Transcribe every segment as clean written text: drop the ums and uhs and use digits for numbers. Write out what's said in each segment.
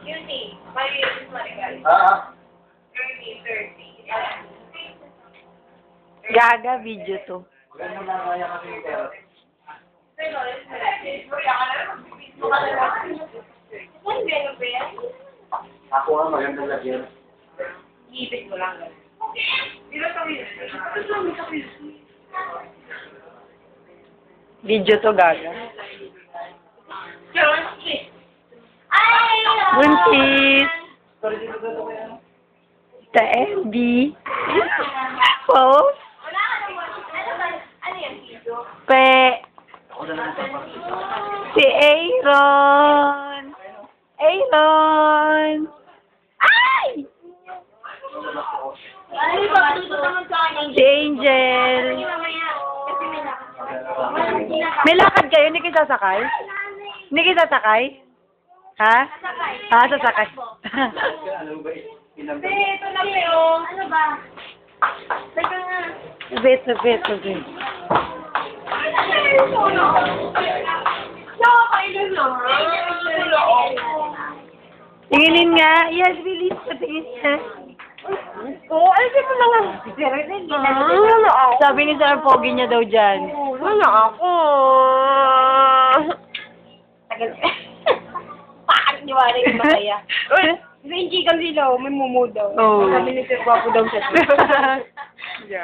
Cutie. Mario is Marigal. Curly, 30. Gaga, video to. Pero, is Marigal. Kaya ka na, mag-video ka na lang. Ano ba yan? Ako nga, magandang lagyan. Iipit mo lang. Di ba sa wheel? Ito lang sa wheel. Video to, Gaga. Ay! Buntis! Ta MB. Pose. Wala ka naman. Ano yan, video? Pe. Ako na lang sa pagkita. Si Aaron. Aaron. Ay! Ay, pagtutot naman sa akin. Si Angel. Kasi may May lakad kayo? Hindi kayo sasakay? Hindi kayo sasakay? Ha? Ha? Sasakay. Ano ba? Ilang ito na kayo. Ano ba? Teka nga. Sabit, sabit, sabit. Nakakailan lang. Tinginin nga. Yes, release ko. Tingin nga. Oo, ay, di mo na nga. Sabi ni Sir Pogi niya daw dyan. Wala ako. Tagal. Bakit niyo wala yung masaya? Hindi kang silaw, may mumu daw. Oo. Sabi ni Sir Guapo daw siya.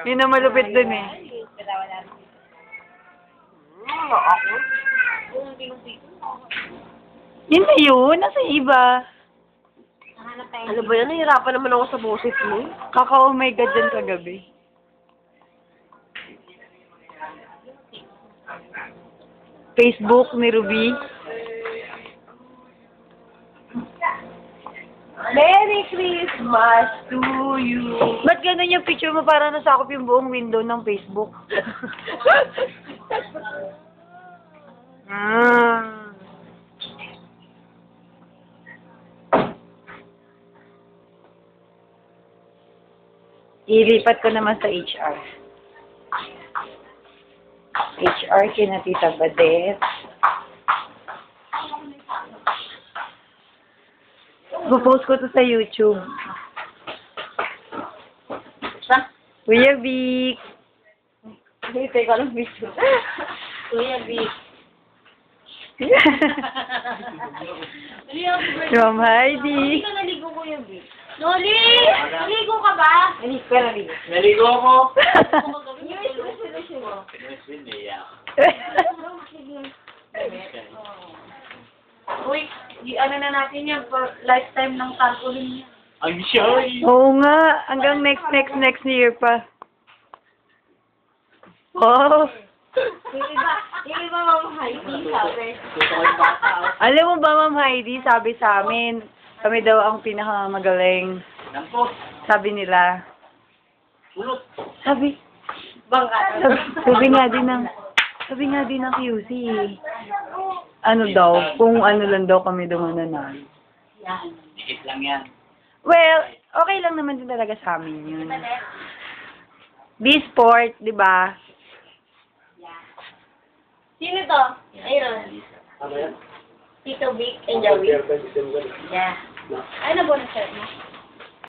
Yun ang malupit dun eh. Wala ako. Yun na yun. Nasa iba. Ano ba yan? Nahirapan naman ako sa boses mo. Kaka-oh my God dyan kagabi. Facebook ni Ruby. Merry Christmas to you. Ba't ganun yung picture mo para nasakop yung buong window ng Facebook? Ilipat ko naman sa HR. HR kina Tita Badet. Post ko to sa YouTube. Kuya Vic. Hindi ko lang video. Kuya Vic. From Heidi. Hindi ka naligo, Kuya Vic. Noli! Naligo ka ba? Naligo ka, naligo. Naligo ako! New Year's resolution mo. Uy, ano na natin yan for lifetime ng trampoline niya. Ang shy! Oo nga, hanggang next year pa. Oh. Yung iba Ma'am Heidi, sabi. Alam mo ba, Ma'am Heidi, sabi sa amin, kami daw ang pinakamagaling. Nampo! Sabi nila. Ulot! Sabi nga din ng QC. Ano daw, kung ano lang daw kami daw mananalo. Dikit lang yan. Well, okay lang naman din talaga sa amin yun. B-sport, di ba? Sino to? Aaron. Ano yan? Tito Vic and Joey. Yeah. Ano ba na shirt mo?